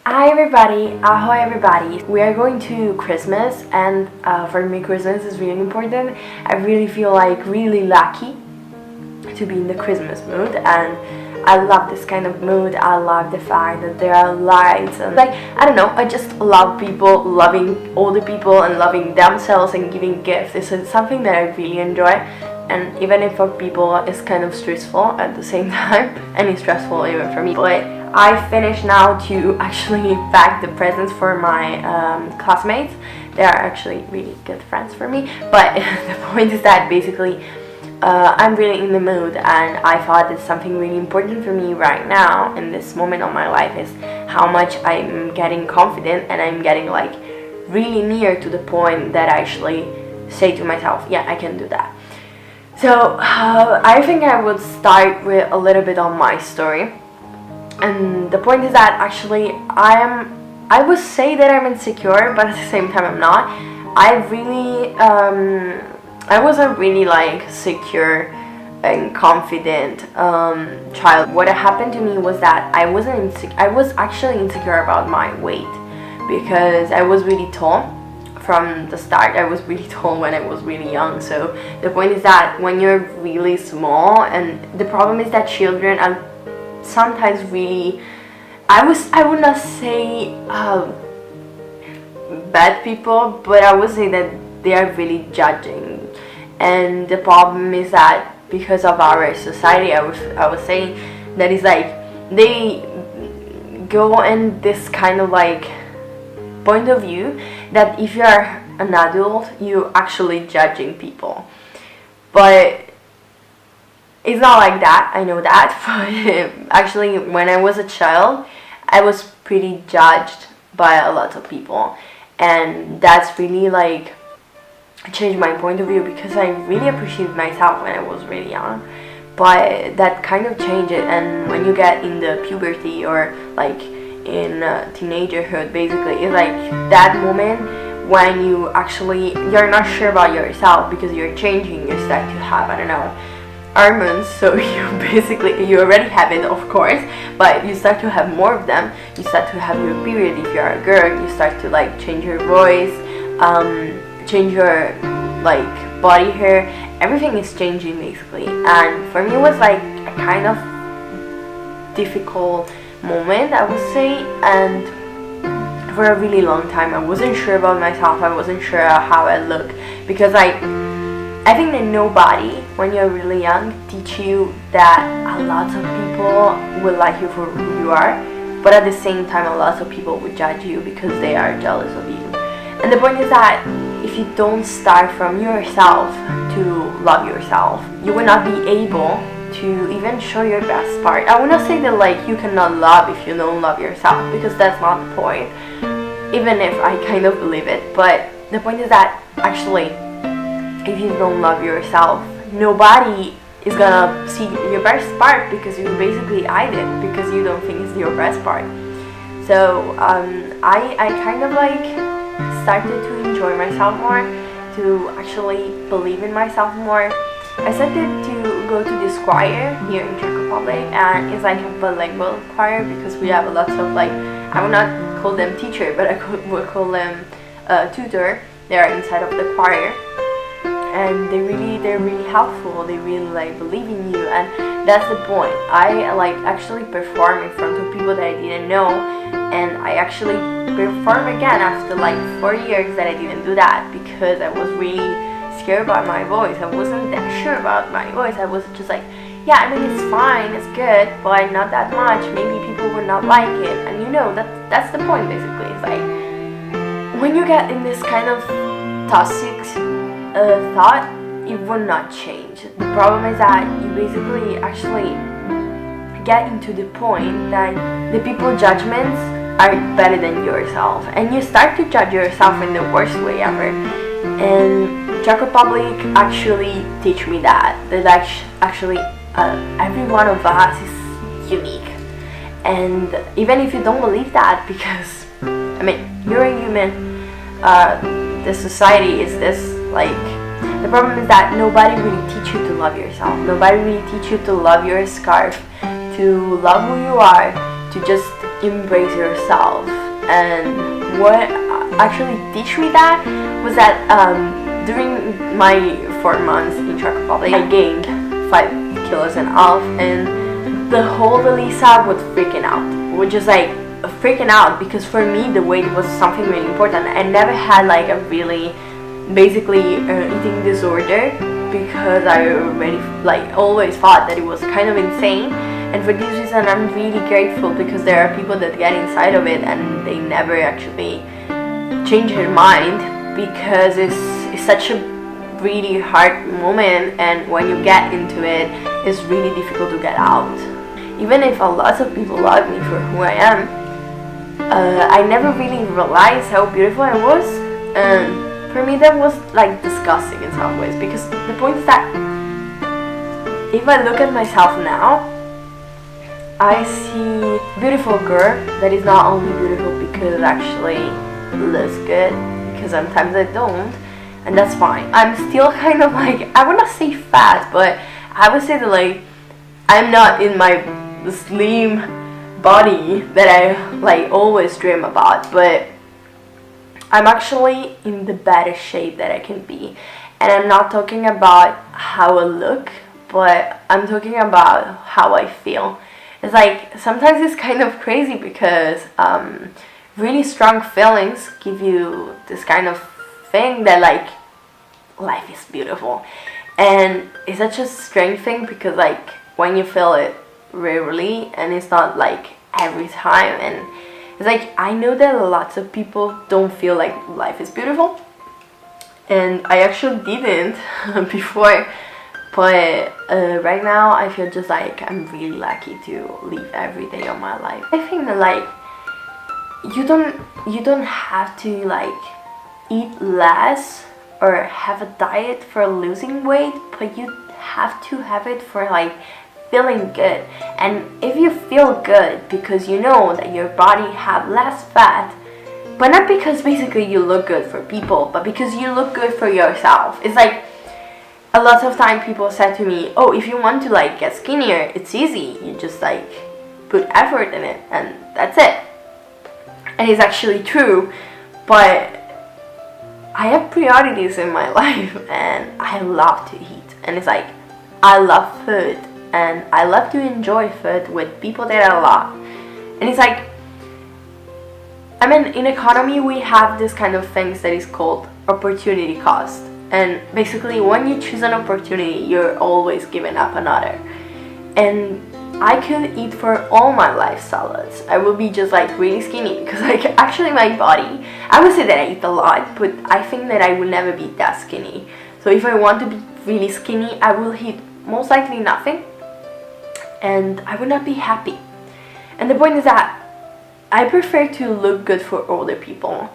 Hi everybody, ahoy everybody. We are going to Christmas and for me Christmas is really important. I really feel like really lucky to be in the Christmas mood, and I love this kind of mood. I love the fact that there are lights and I don't know, I just love people, loving all the people and loving themselves and giving gifts. This is something that I really enjoy, and even if for people it's kind of stressful at the same time, and it's stressful even for me. But I finished now to actually pack the presents for my classmates. They are actually really good friends for me, but the point is that basically I'm really in the mood, and I thought that something really important for me right now in this moment of my life is how much I'm getting confident, and I'm getting really near to the point that I actually say to myself, yeah, I can do that. So I think I would start with a little bit on my story. And the point is that actually I would say that I'm insecure, but at the same time I'm not. I was a really secure and confident child. What happened to me was that I was actually insecure about my weight, because I was really tall from the start. I was really tall when I was really young. So the point is that when you're really small, and the problem is that children are sometimes really, I would not say bad people, but I would say that they are really judging. And the problem is that because of our society, I was saying that it's they go in this kind of point of view that if you are an adult, you're actually judging people. But it's not like that, I know that, but actually when I was a child, I was pretty judged by a lot of people, and that's really changed my point of view, because I really appreciated myself when I was really young, but that kind of changed it. And when you get in the puberty or in teenagerhood, basically it's that moment when you're not sure about yourself, because you're changing, you start to have, I don't know, hormones, so you already have it, of course, but you start to have more of them. You start to have your period if you're a girl. You start to change your voice, change your body hair. Everything is changing basically, and for me it was a kind of difficult moment, I would say. And for a really long time I wasn't sure about myself. I wasn't sure how I look, because I think that nobody, when you're really young, teach you that a lot of people will like you for who you are, but at the same time a lot of people will judge you because they are jealous of you. And the point is that if you don't start from yourself to love yourself, you will not be able to even show your best part. I will not say that you cannot love if you don't love yourself, because that's not the point, even if I kind of believe it. But the point is that actually, if you don't love yourself, nobody is gonna see your best part, because you basically hide it because you don't think it's your best part. So I kind of started to enjoy myself more, to actually believe in myself more. I started to go to this choir here in Czech Republic, and it's a bilingual choir, because we have a lot of I would not call them teacher, but I would call them tutor. They are inside of the choir, and they're really helpful. They really believe in you, and that's the point. I actually perform in front of people that I didn't know, and I actually perform again after 4 years that I didn't do that, because I was really scared about my voice. I wasn't that sure about my voice. I was just yeah, I mean, it's fine, it's good, but not that much. Maybe people would not like it, and that's the point basically. It's when you get in this kind of toxic thought, it will not change. The problem is that you basically actually get into the point that the people's judgments are better than yourself, and you start to judge yourself in the worst way ever. And Czech Republic actually teach me that actually every one of us is unique, and even if you don't believe that, because I mean, you're a human, the society is this the problem is that nobody really teach you to love yourself. Nobody really teach you to love your scarf, to love who you are, to just embrace yourself. And what actually teach me that was that during my 4 months in Czech Republic, I gained 5 kilos and a half, and the whole Elisa was freaking out, which is like freaking out, because for me the weight was something really important. I never had like a really basically eating disorder, because I already like always thought that it was kind of insane. And for this reason I'm really grateful, because there are people that get inside of it and they never actually change their mind, because it's such a really hard moment, and when you get into it, it's really difficult to get out. Even if a lot of people love me for who I am, I never really realized how beautiful I was, and for me that was like disgusting in some ways, because the point is that if I look at myself now, I see a beautiful girl that is not only beautiful because it actually looks good, because sometimes I don't, and that's fine. I'm still kind of like, I wanna say fat, but I would say that like I'm not in my slim body that I like always dream about, but I'm actually in the better shape that I can be. And I'm not talking about how I look, but I'm talking about how I feel. It's like sometimes it's kind of crazy, because really strong feelings give you this kind of thing that like life is beautiful, and it's such a strange thing, because like when you feel it rarely, and it's not like every time, and it's like I know that lots of people don't feel like life is beautiful, and I actually didn't before, but right now I feel just like I'm really lucky to live every day of my life. I think that like you don't have to like eat less or have a diet for losing weight, but you have to have it for like feeling good. And if you feel good because you know that your body have less fat, but not because basically you look good for people, but because you look good for yourself. It's like a lot of time people said to me, oh, if you want to like get skinnier, it's easy, you just like put effort in it and that's it. And it's actually true, but I have priorities in my life, and I love to eat, and it's like I love food, and I love to enjoy food with people that I love. And it's like, I mean, in economy we have this kind of things that is called opportunity cost, and basically when you choose an opportunity, you're always giving up another. And I could eat for all my life salads. I will be just like really skinny, because like actually my body, I would say that I eat a lot, but I think that I will never be that skinny. So if I want to be really skinny, I will eat most likely nothing, and I will not be happy. And the point is that I prefer to look good for other people,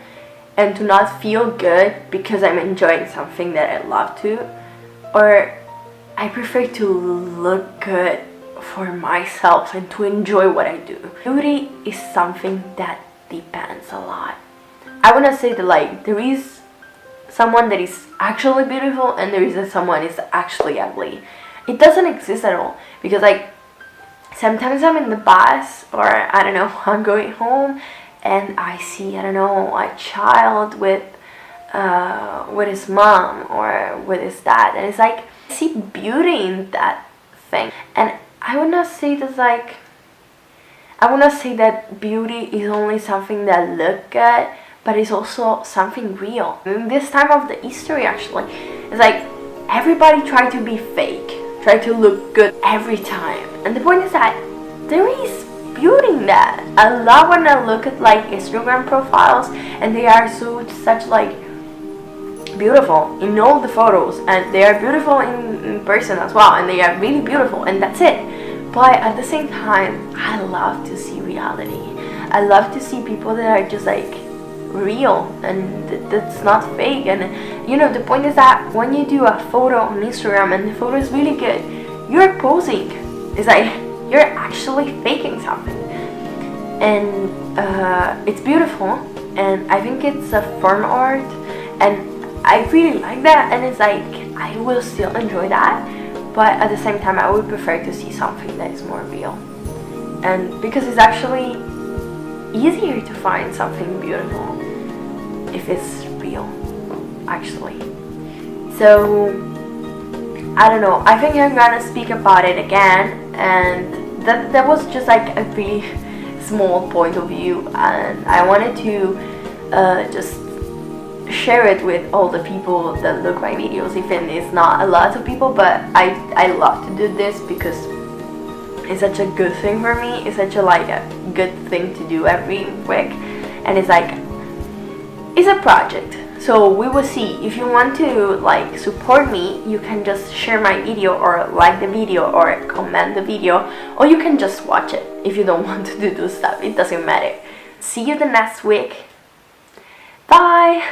and to not feel good because I'm enjoying something that I love to, or I prefer to look good for myself and to enjoy what I do. Beauty is something that depends a lot. I want to say that like there is someone that is actually beautiful, and there is someone is actually ugly. It doesn't exist at all, because like sometimes I'm in the bus, or I don't know, I'm going home and I see, I don't know, a child with his mom or with his dad, and it's like I see beauty in that thing. And I would not say that like, I would not say that beauty is only something that look good, but it's also something real. In this time of the history actually, it's like everybody try to be fake, try to look good every time. And the point is that there is beauty in that. I love when I look at like Instagram profiles, and they are such like beautiful in all the photos, and they are beautiful in person as well, and they are really beautiful, and that's it. But at the same time, I love to see reality. I love to see people that are just like real, and that's not fake. And you know, the point is that when you do a photo on Instagram and the photo is really good, you're posing. It's like you're actually faking something, and it's beautiful, and I think it's a form of art, and I really like that. And it's like I will still enjoy that, but at the same time I would prefer to see something that is more real. And because it's actually easier to find something beautiful if it's real, actually. So I don't know, I think I'm gonna speak about it again, and that was just like a really small point of view, and I wanted to just share it with all the people that look my videos, even it's not a lot of people, but I love to do this because it's such a good thing for me. It's such a good thing to do every week, and it's like, it's a project. So we will see. If you want to like support me, you can just share my video or like the video or comment the video, or you can just watch it if you don't want to do this stuff. It doesn't matter. See you the next week. Bye.